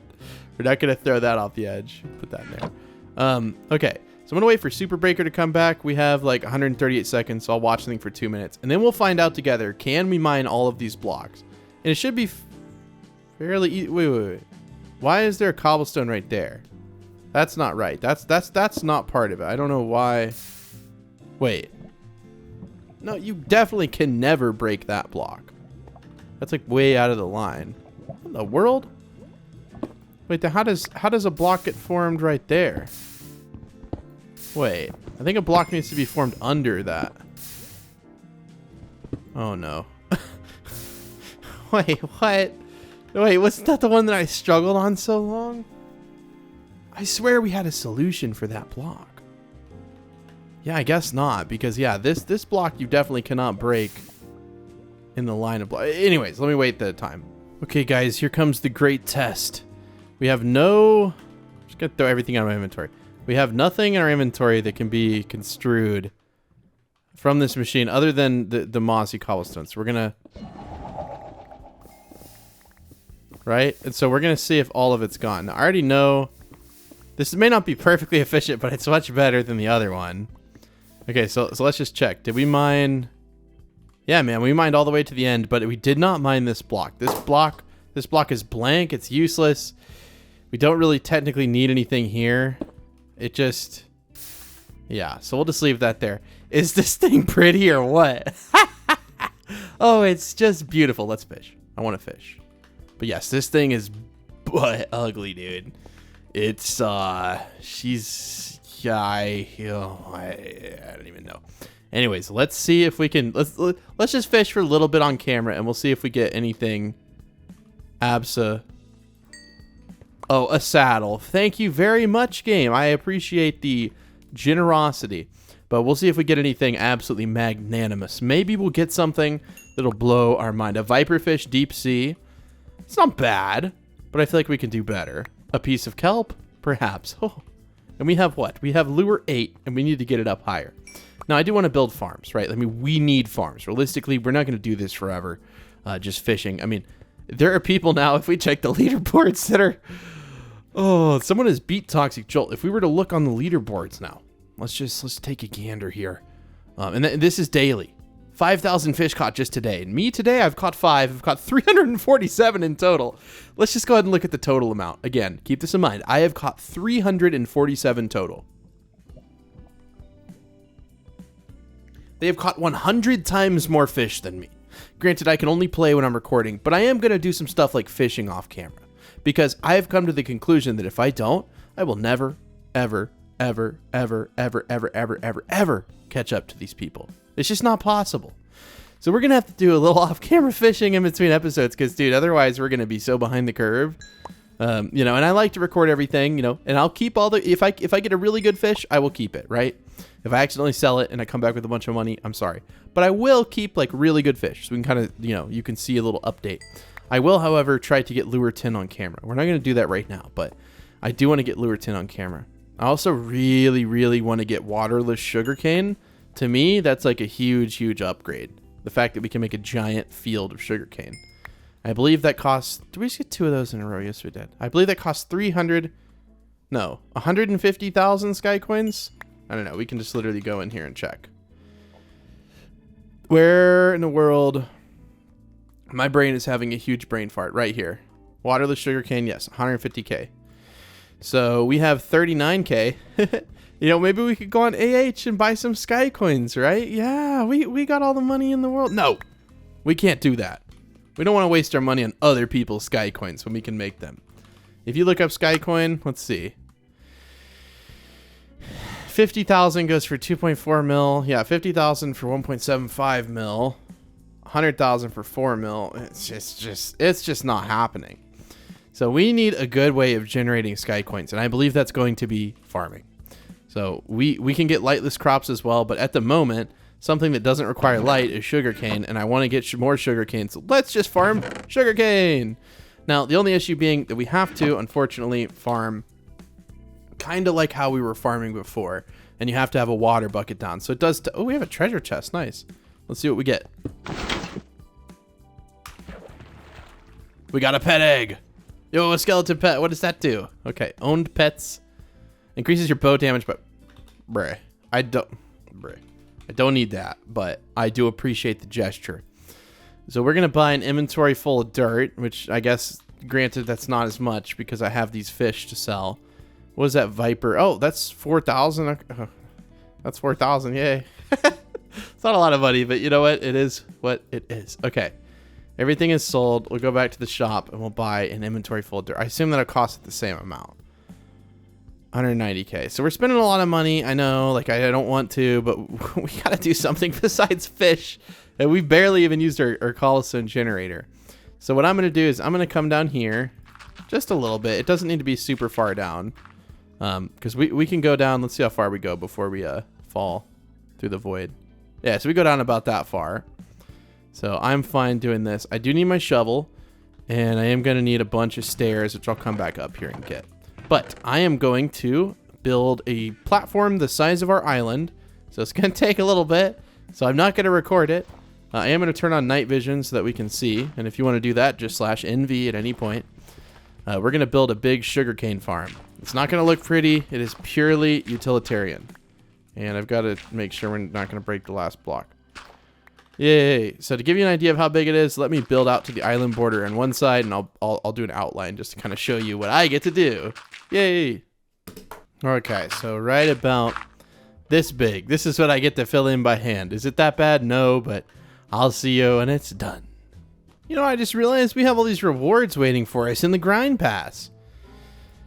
We're not going to throw that off the edge. Put that in there. Okay, so I'm gonna wait for Super Breaker to come back. We have like 138 seconds, so I'll watch the thing for 2 minutes, and then we'll find out together, can we mine all of these blocks? And it should be fairly easy. Wait. Why is there a cobblestone right there? That's not right. That's not part of it. I don't know why. Wait. No, you definitely can never break that block. That's like way out of the line. What in the world? Wait, how does a block get formed right there? Wait, I think a block needs to be formed under that. Oh no. Wait, what? Wait, wasn't that the one that I struggled on so long? I swear we had a solution for that block. Yeah, I guess not, because yeah, this block you definitely cannot break in the line of block. Anyways, let me wait the time. Okay, guys, here comes the great test. We have no... I'm just gonna throw everything out of my inventory. We have nothing in our inventory that can be construed from this machine other than the mossy cobblestone. So we're gonna... Right? And so we're gonna see if all of it's gone. Now, I already know This may not be perfectly efficient, but it's much better than the other one. Okay, so let's just check. Did we mine? Yeah, man, we mined all the way to the end, but we did not mine this block. This block is blank. It's useless. We don't really technically need anything here. It just, yeah. So we'll just leave that there. Is this thing pretty or what? Oh, it's just beautiful. Let's fish. I want to fish. But yes, this thing is butt ugly, dude. It's she's yeah, I don't even know. Anyways, let's see if we can let's just fish for a little bit on camera and we'll see if we get anything. Oh, a saddle. Thank you very much, game. I appreciate the generosity. But we'll see if we get anything absolutely magnanimous. Maybe we'll get something that'll blow our mind. A viperfish deep sea. It's not bad, but I feel like we can do better. A piece of kelp, perhaps. Oh. And we have what? We have lure 8, and we need to get it up higher. Now, I do want to build farms, right? I mean, we need farms. Realistically, we're not going to do this forever, just fishing. I mean, there are people now, if we check the leaderboards, that are... Oh, someone has beat Toxic Jolt. If we were to look on the leaderboards now, let's take a gander here. And this is daily. 5,000 fish caught just today. And me today, I've caught 5. I've caught 347 in total. Let's just go ahead and look at the total amount. Again, keep this in mind. I have caught 347 total. They have caught 100 times more fish than me. Granted, I can only play when I'm recording, but I am going to do some stuff like fishing off camera. Because I have come to the conclusion that if I don't, I will never, ever, ever, ever, ever, ever, ever, ever, ever catch up to these people. It's just not possible. So we're going to have to do a little off-camera fishing in between episodes because, dude, otherwise we're going to be so behind the curve. You know, and I like to record everything, you know, and I'll keep all the, if I get a really good fish, I will keep it, right? If I accidentally sell it and I come back with a bunch of money, I'm sorry. But I will keep, like, really good fish so we can kind of, you know, you can see a little update. I will, however, try to get lure 10 on camera. We're not going to do that right now, but I do want to get lure 10 on camera. I also really, really want to get waterless sugarcane. To me, that's like a huge, huge upgrade. The fact that we can make a giant field of sugarcane. I believe that costs... Did we just get 2 of those in a row? Yes, we did. I believe that costs 150,000 sky coins? I don't know. We can just literally go in here and check. Where in the world... My brain is having a huge brain fart right here. Waterless sugarcane, yes, 150k. So we have 39k. You know, maybe we could go on AH and buy some sky coins, right? Yeah, we got all the money in the world. No, we can't do that. We don't want to waste our money on other people's sky coins when we can make them. If you look up sky coin, let's see. 50,000 goes for 2.4 mil. Yeah, 50,000 for 1.75 mil. 100,000 for 4 mil. It's just not happening. So we need a good way of generating sky coins, and I believe that's going to be farming. So we can get lightless crops as well, but at the moment, something that doesn't require light is sugarcane, and I want to get more sugarcane, so let's just farm sugarcane. Now, the only issue being that we have to, unfortunately, farm kind of like how we were farming before, and you have to have a water bucket down. So it does... Oh, we have a treasure chest. Nice. Let's see what we get. We got a pet egg. Yo, a skeleton pet. What does that do? Okay, owned pets. Increases your bow damage, but... I don't need that, but I do appreciate the gesture. So we're going to buy an inventory full of dirt, which I guess, granted, that's not as much because I have these fish to sell. What is that viper? Oh, that's 4,000. That's 4,000. Yay. It's not a lot of money, but you know what? It is what it is. Okay. Everything is sold. We'll go back to the shop and we'll buy an inventory full of dirt. I assume that'll cost the same amount. 190k. So we're spending a lot of money. I know, like, I don't want to, but we got to do something besides fish. And we've barely even used our cobblestone generator. So what I'm going to do is I'm going to come down here just a little bit. It doesn't need to be super far down. Because we can go down. Let's see how far we go before we fall through the void. Yeah, so we go down about that far. So I'm fine doing this. I do need my shovel. And I am going to need a bunch of stairs, which I'll come back up here and get. But I am going to build a platform the size of our island. So it's going to take a little bit. So I'm not going to record it. I am going to turn on night vision so that we can see. And if you want to do that, just /NV at any point. We're going to build a big sugarcane farm. It's not going to look pretty. It is purely utilitarian. And I've got to make sure we're not going to break the last block. Yay. So to give you an idea of how big it is, let me build out to the island border on one side, and I'll do an outline just to kind of show you what I get to do. Yay. Okay, so right about this big. This is what I get to fill in by hand. Is it that bad? No, but I'll see you when it's done. You know, I just realized we have all these rewards waiting for us in the grind pass.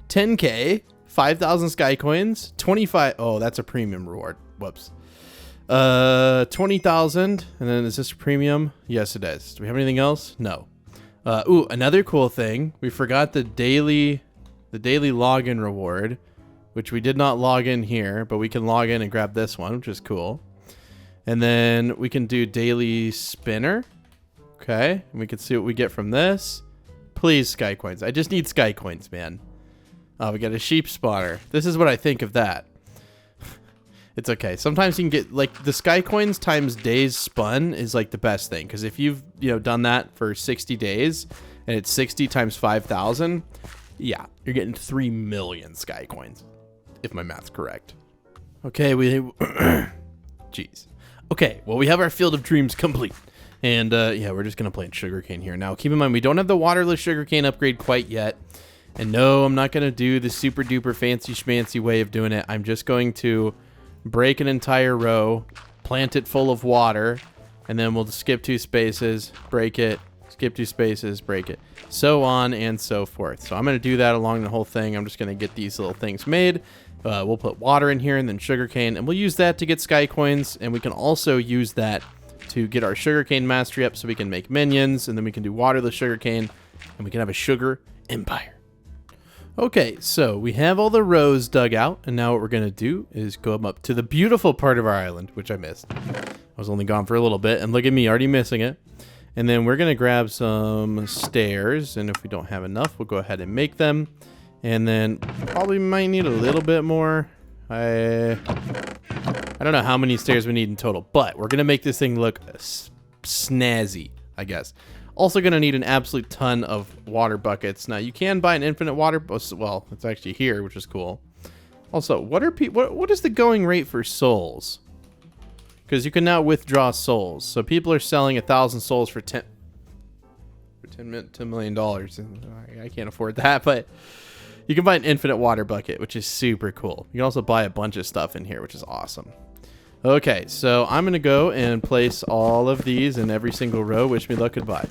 10K, 5,000 sky coins, 25. Oh, that's a premium reward. Whoops. 20,000. And then is this premium? Yes, it is. Do we have anything else? No. Ooh, another cool thing. We forgot the daily login reward, which we did not log in here, but we can log in and grab this one, which is cool. And then we can do daily spinner. Okay. And we can see what we get from this. Please, sky coins. I just need sky coins, man. Oh, we got a sheep spawner. This is what I think of that. It's okay. Sometimes you can get, like, the sky coins times days spun is, like, the best thing. Because if you've, done that for 60 days, and it's 60 times 5,000, yeah, you're getting 3 million sky coins, if my math's correct. Okay, jeez. Okay, well, we have our Field of Dreams complete. And, yeah, we're just going to plant sugarcane here. Now, keep in mind, we don't have the waterless sugarcane upgrade quite yet. And no, I'm not going to do the super duper fancy schmancy way of doing it. I'm just going to break an entire row, plant it full of water, and then we'll skip 2 spaces, break it, skip 2 spaces, break it, so on and so forth. So I'm going to do that along the whole thing. I'm just going to get these little things made. We'll put water in here and then sugarcane, and we'll use that to get sky coins, and we can also use that to get our sugarcane mastery up so we can make minions, and then we can do waterless sugarcane, and we can have a sugar empire. Okay, so we have all the rows dug out, and now what we're going to do is go up to the beautiful part of our island, which I missed. I was only gone for a little bit, and look at me already missing it. And then we're going to grab some stairs, and if we don't have enough, we'll go ahead and make them. And then probably might need a little bit more. I don't know how many stairs we need in total, but we're going to make this thing look snazzy, I guess. Also going to need an absolute ton of water buckets. Now, you can buy an infinite water... Well, it's actually here, which is cool. Also, what is the going rate for souls? Because you can now withdraw souls. So people are selling 1,000 souls for $10 million. I can't afford that, but you can buy an infinite water bucket, which is super cool. You can also buy a bunch of stuff in here, which is awesome. Okay, so I'm going to go and place all of these in every single row. Wish me luck, goodbye.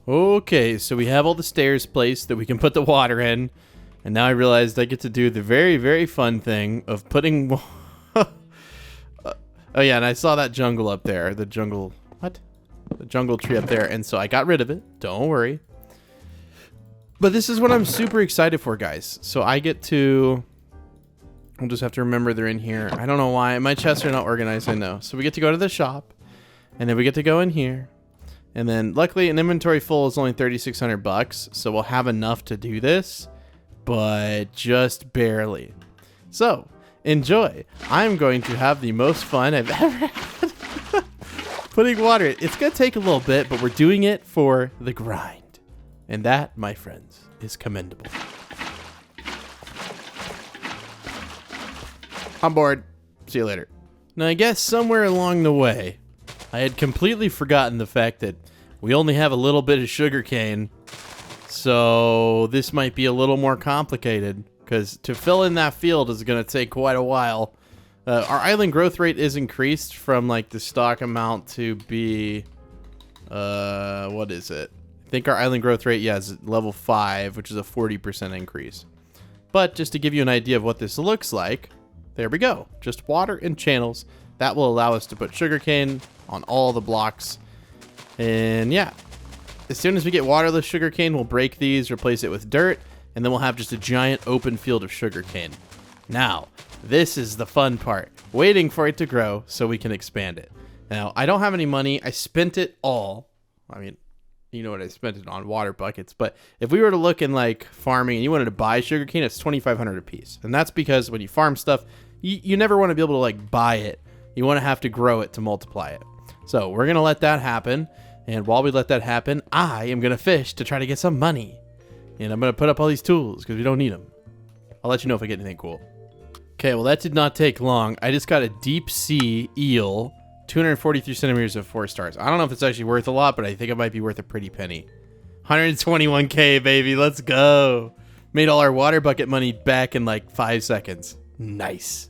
Okay, so we have all the stairs placed that we can put the water in. And now I realized I get to do the very, very fun thing of putting... oh, yeah, and I saw that jungle up there. The jungle... What? The jungle tree up there. And so I got rid of it. Don't worry. But this is what I'm super excited for, guys. So I get to... I'll just have to remember they're in here. I don't know why. My chests are not organized, I know. So we get to go to the shop. And then we get to go in here. And then, luckily, an inventory full is only 3,600 bucks, so we'll have enough to do this, but just barely. So, enjoy. I'm going to have the most fun I've ever had putting water in. It's going to take a little bit, but we're doing it for the grind. And that, my friends, is commendable. I'm bored. See you later. Now, I guess somewhere along the way, I had completely forgotten the fact that we only have a little bit of sugarcane, so this might be a little more complicated, because to fill in that field is going to take quite a while. Our island growth rate is increased from, like, the stock amount to be, what is it? I think our island growth rate, yeah, is level 5, which is a 40% increase. But just to give you an idea of what this looks like, there we go. Just water and channels. That will allow us to put sugarcane on all the blocks. And yeah, as soon as we get waterless sugarcane, we'll break these, replace it with dirt, and then we'll have just a giant open field of sugarcane. Now, this is the fun part. Waiting for it to grow so we can expand it. Now, I don't have any money. I spent it all. I mean, you know what I spent it on, water buckets. But if we were to look in like farming and you wanted to buy sugarcane, it's $2,500 a piece. And that's because when you farm stuff, you never want to be able to like buy it. You want to have to grow it to multiply it. So we're going to let that happen. And while we let that happen, I am going to fish to try to get some money. And I'm going to put up all these tools because we don't need them. I'll let you know if I get anything cool. Okay, well, that did not take long. I just got a deep sea eel, 243 centimeters of 4 stars. I don't know if it's actually worth a lot, but I think it might be worth a pretty penny. 121K, baby. Let's go. Made all our water bucket money back in like 5 seconds. Nice.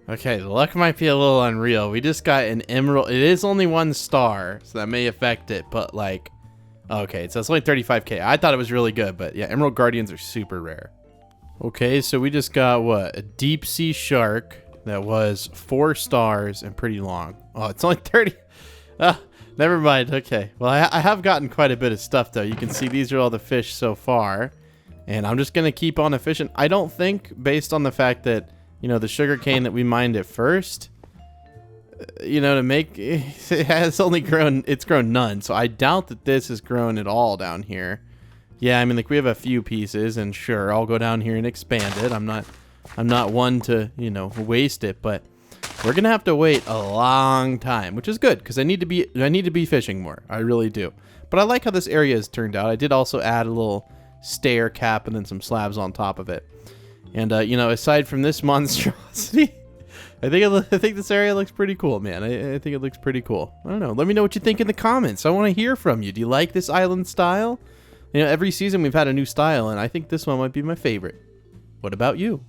Okay, the luck might be a little unreal. We just got an emerald. It is only 1 star, so that may affect it, but like, okay, so it's only 35K. I thought it was really good, but yeah, emerald guardians are super rare. Okay, so we just got what? A deep sea shark that was 4 stars and pretty long. Oh, it's only 30. Never mind. Okay, well, I have gotten quite a bit of stuff though. You can see these are all the fish so far, and I'm just gonna keep on fishing. I don't think, based on the fact that, you know, the sugarcane that we mined at first, you know, to make it has only grown. It's grown none, so I doubt that this has grown at all down here. Yeah, I mean, like, we have a few pieces, and sure, I'll go down here and expand it. I'm not one to, you know, waste it, but we're gonna have to wait a long time, which is good because I need to be fishing more. I really do. But I like how this area has turned out. I did also add a little stair cap and then some slabs on top of it. And you know, aside from this monstrosity, I think this area looks pretty cool, man. I think it looks pretty cool. I don't know. Let me know what you think in the comments. I want to hear from you. Do you like this island style? You know, every season we've had a new style, and I think this one might be my favorite. What about you?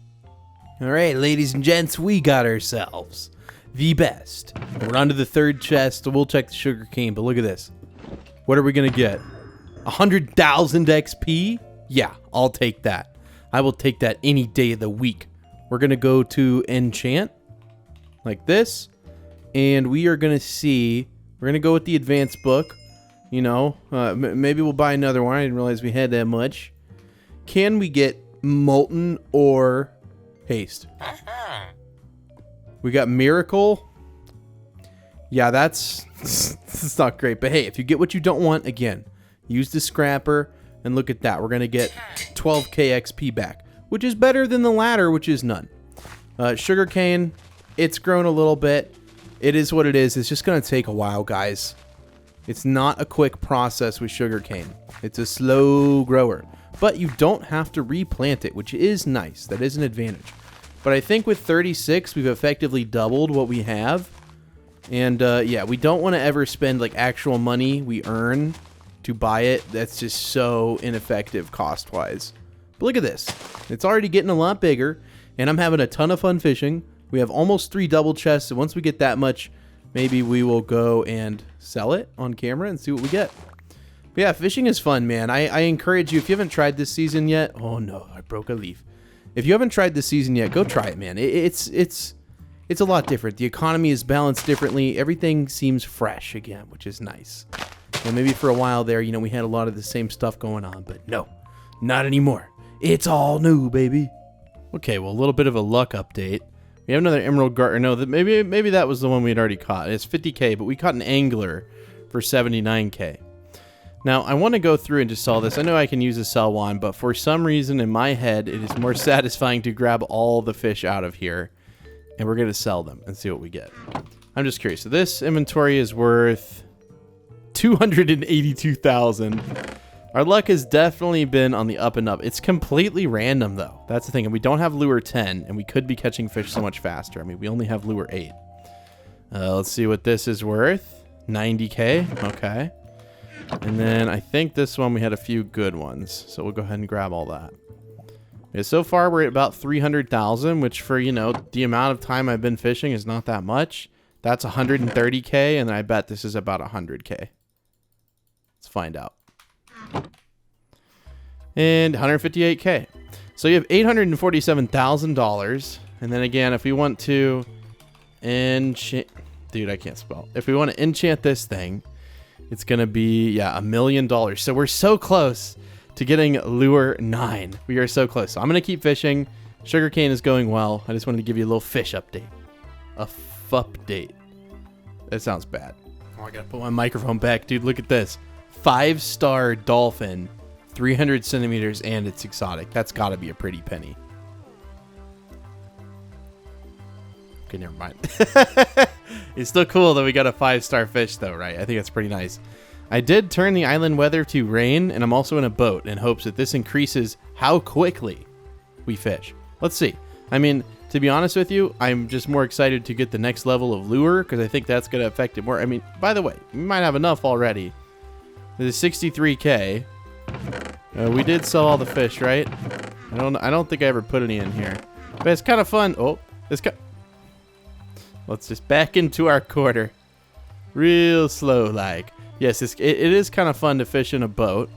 All right, ladies and gents, we got ourselves the best. We're on to the 3rd chest, so we'll check the sugarcane, but look at this. What are we going to get? 100,000 XP? Yeah, I'll take that. I will take that any day of the week. We're going to go to enchant, like this, and we are going to see, we're going to go with the advanced book. You know, maybe we'll buy another one. I didn't realize we had that much. Can we get molten or haste? We got miracle. Yeah, that's not great. But hey, if you get what you don't want, again, use the scrapper and look at that. We're going to get 12K XP back, which is better than the ladder, which is none. Sugarcane, it's grown a little bit. It is what it is. It's just going to take a while, guys. It's not a quick process with sugarcane. It's a slow grower. But you don't have to replant it, which is nice. That is an advantage. But I think with 36, we've effectively doubled what we have. And yeah, we don't want to ever spend like actual money we earn to buy it. That's just so ineffective cost-wise. But look at this. It's already getting a lot bigger, and I'm having a ton of fun fishing. We have almost 3 double chests, and once we get that much, maybe we will go and sell it on camera and see what we get. But yeah, fishing is fun, man. I encourage you, if you haven't tried this season yet, oh no, I broke a leaf. If you haven't tried this season yet, go try it, man. It's a lot different. The economy is balanced differently. Everything seems fresh again, which is nice. And maybe for a while there, you know, we had a lot of the same stuff going on, but no, not anymore. It's all new, baby. Okay, well, a little bit of a luck update. We have another emerald guard. No, maybe that was the one we had already caught. It's 50K, but we caught an angler for 79K. Now, I want to go through and just sell this. I know I can use a sell one, but for some reason in my head, it is more satisfying to grab all the fish out of here, and we're going to sell them and see what we get. I'm just curious. So this inventory is worth 282,000. Our luck has definitely been on the up and up. It's completely random, though. That's the thing. And we don't have lure 10, and we could be catching fish so much faster. I mean, we only have lure 8. Let's see what this is worth. 90K. Okay. And then I think this one we had a few good ones. So we'll go ahead and grab all that. Okay, so far we're at about 300,000, which for, you know, the amount of time I've been fishing is not that much. That's 130K, and I bet this is about 100K. Let's find out. And 158K. So you have $847,000. And then again, if we want to enchant... Dude, I can't spell. If we want to enchant this thing, it's going to be, yeah, $1 million. So we're so close to getting lure 9. We are so close. So I'm going to keep fishing. Sugarcane is going well. I just wanted to give you a little fish update. A update. That sounds bad. Oh, I got to put my microphone back. Dude, look at this. 5-star dolphin, 300 centimeters, and it's exotic. That's got to be a pretty penny. Okay, never mind. It's still cool that we got a 5-star fish, though, right? I think that's pretty nice. I did turn the island weather to rain, and I'm also in a boat in hopes that this increases how quickly we fish. let's see. I mean, to be honest with you, I'm just more excited to get the next level of lure because I think that's going to affect it more. I mean, by the way, we might have enough already. There's 63K. We did sell all the fish, right? I don't think I ever put any in here. But it's kind of fun. Oh, let's just back into our quarter. Real slow like. Yes, it is kind of fun to fish in a boat.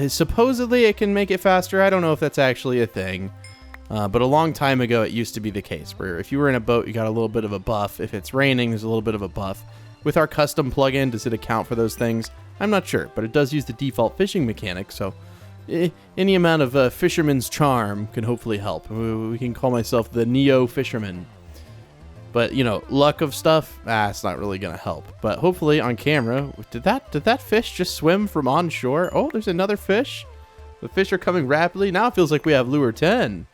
Supposedly it can make it faster. I don't know if that's actually a thing. But a long time ago, it used to be the case where if you were in a boat, you got a little bit of a buff. If it's raining, there's a little bit of a buff. With our custom plugin, does it account for those things? I'm not sure, but it does use the default fishing mechanic, so any amount of fisherman's charm can hopefully help. We can call myself the Neo Fisherman. But, you know, luck of stuff, it's not really going to help. But hopefully on camera, did that fish just swim from on shore? Oh, there's another fish. The fish are coming rapidly. Now it feels like we have lure 10.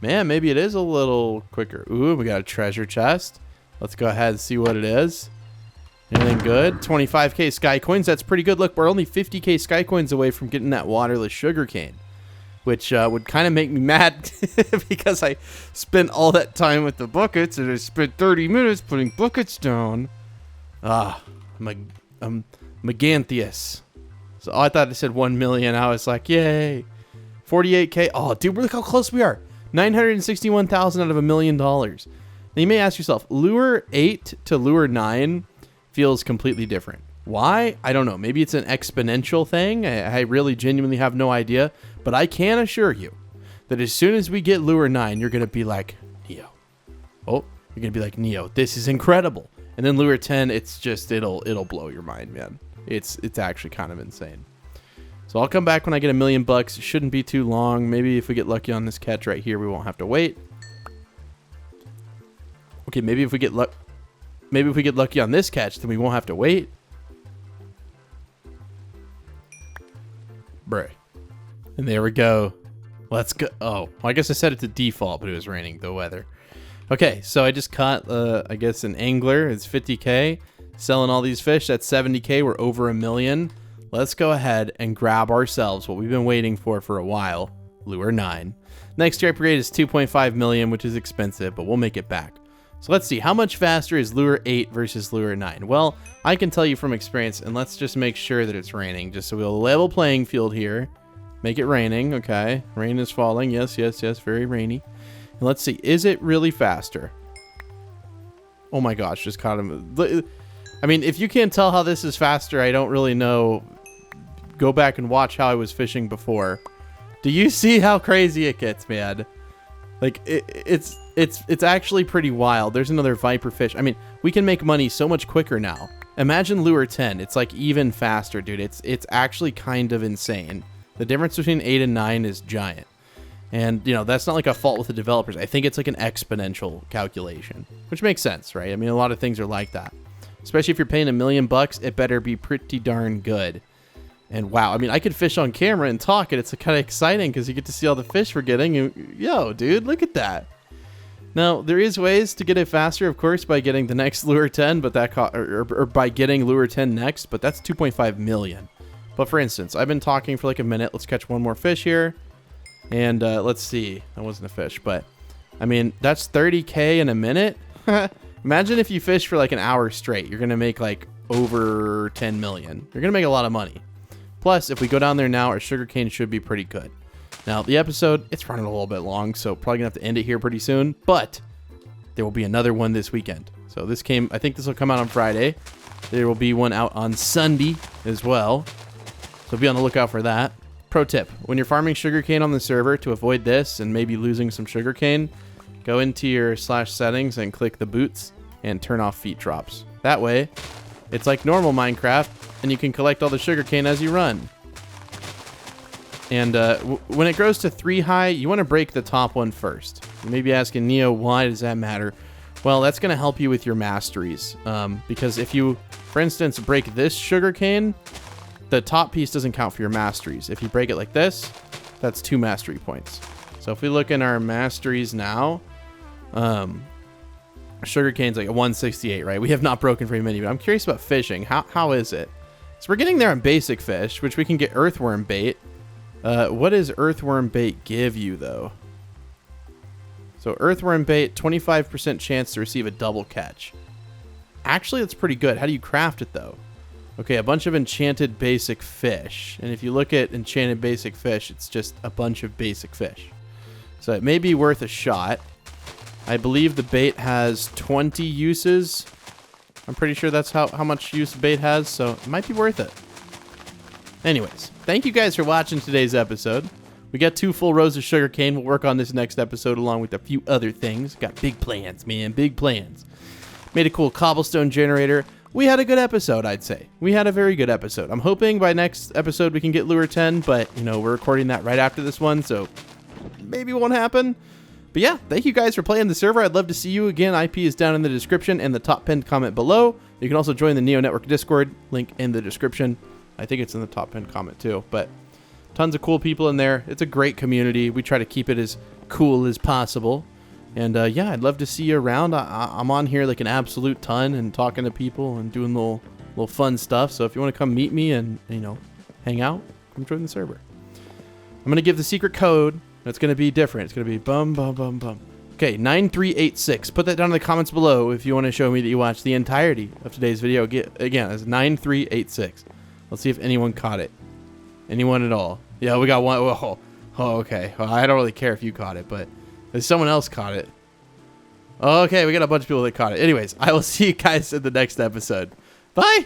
Man, maybe it is a little quicker. Ooh, we got a treasure chest. Let's go ahead and see what it is. Anything good? 25K sky coins. That's pretty good. Look, we're only 50K sky coins away from getting that waterless sugarcane, which would kind of make me mad because I spent all that time with the buckets and I spent 30 minutes putting buckets down. Meganthius. So I thought it said 1 million. I was like, yay. 48K. Oh, dude, look how close we are. 961,000 out of $1 million. Now you may ask yourself, lure 8 to lure 9 feels completely different. Why? I don't know. Maybe it's an exponential thing. I really genuinely have no idea. But I can assure you that as soon as we get lure 9, you're going to be like, Neo. Oh, you're going to be like, Neo, this is incredible. And then lure 10, it's just, it'll blow your mind, man. It's actually kind of insane. So I'll come back when I get $1 million. It shouldn't be too long. Maybe if we get lucky on this catch right here, we won't have to wait. Okay, maybe if we get lucky on this catch, then we won't have to wait. Bruh. And there we go. Let's go. Oh, well, I guess I set it to default, but it was raining, the weather. Okay, so I just caught, I guess, an angler. It's 50K. Selling all these fish. That's 70K. We're over $1 million. Let's go ahead and grab ourselves what we've been waiting for a while. Lure 9. Next strike rate is 2.5 million, which is expensive, but we'll make it back. So let's see. How much faster is lure 8 versus lure 9? Well, I can tell you from experience, and let's just make sure that it's raining, just so we'll level playing field here. Make it raining, okay. Rain is falling. Yes, yes, yes. Very rainy. And let's see. Is it really faster? Oh my gosh, just caught him. I mean, if you can't tell how this is faster, I don't really know. Go back and watch how I was fishing before. Do you see how crazy it gets, man? Like, it's actually pretty wild. There's another viper fish. I mean, we can make money so much quicker now. Imagine lure 10. It's like even faster, dude. It's actually kind of insane. The difference between 8 and 9 is giant. And, you know, that's not like a fault with the developers. I think it's like an exponential calculation, which makes sense, right? I mean, a lot of things are like that. Especially if you're paying $1 million, it better be pretty darn good. And wow, I mean, I could fish on camera and talk, and it's kind of exciting because you get to see all the fish we're getting. And, yo, dude, look at that. Now, there is ways to get it faster, of course, by getting the next lure 10, but that or by getting lure 10 next, but that's 2.5 million. But for instance, I've been talking for like a minute. Let's catch one more fish here. And let's see. That wasn't a fish, but I mean, that's 30K in a minute. Imagine if you fish for like an hour straight. You're going to make like over 10 million. You're going to make a lot of money. Plus, if we go down there now, our sugarcane should be pretty good. Now, the episode, it's running a little bit long, so probably going to have to end it here pretty soon. But there will be another one this weekend. So this came, I think this will come out on Friday. There will be one out on Sunday as well. So be on the lookout for that. Pro tip, when you're farming sugarcane on the server, to avoid this and maybe losing some sugarcane, go into your /settings and click the boots and turn off feet drops. That way, it's like normal Minecraft, and you can collect all the sugarcane as you run. And when it grows to 3 high, you want to break the top one first. You may be asking, Neo, why does that matter? Well, that's going to help you with your masteries. Because if you, for instance, break this sugarcane, the top piece doesn't count for your masteries. If you break it like this, that's 2 mastery points. So if we look in our masteries now, sugarcane's like a 168, right? We have not broken very many, but I'm curious about fishing. How is it? So we're getting there on basic fish, which we can get earthworm bait. What does earthworm bait give you, though? So earthworm bait, 25% chance to receive a double catch. Actually, that's pretty good. How do you craft it, though? Okay, a bunch of enchanted basic fish. And if you look at enchanted basic fish, it's just a bunch of basic fish. So it may be worth a shot. I believe the bait has 20 uses. I'm pretty sure that's how much use the bait has, so it might be worth it. Anyways, thank you guys for watching today's episode. We got 2 full rows of sugarcane. We'll work on this next episode along with a few other things. Got big plans, man, big plans. Made a cool cobblestone generator. We had a good episode, I'd say. We had a very good episode. I'm hoping by next episode we can get Lure 10, but, you know, we're recording that right after this one, so maybe it won't happen. But yeah, thank you guys for playing the server. I'd love to see you again. IP is down in the description and the top pinned comment below. You can also join the NeoNetwork Discord, link in the description. I think it's in the top pinned comment too, but tons of cool people in there. It's a great community. We try to keep it as cool as possible. And yeah, I'd love to see you around. I'm on here like an absolute ton and talking to people and doing little fun stuff. So if you want to come meet me and, you know, hang out, come join the server. I'm going to give the secret code. It's going to be different. It's going to be bum, bum, bum, bum. Okay, 9386. Put that down in the comments below if you want to show me that you watched the entirety of today's video. Again, it's 9386. Let's see if anyone caught it. Anyone at all. Yeah, we got one. Oh, okay. Well, I don't really care if you caught it, but if someone else caught it. Okay, we got a bunch of people that caught it. Anyways, I will see you guys in the next episode. Bye!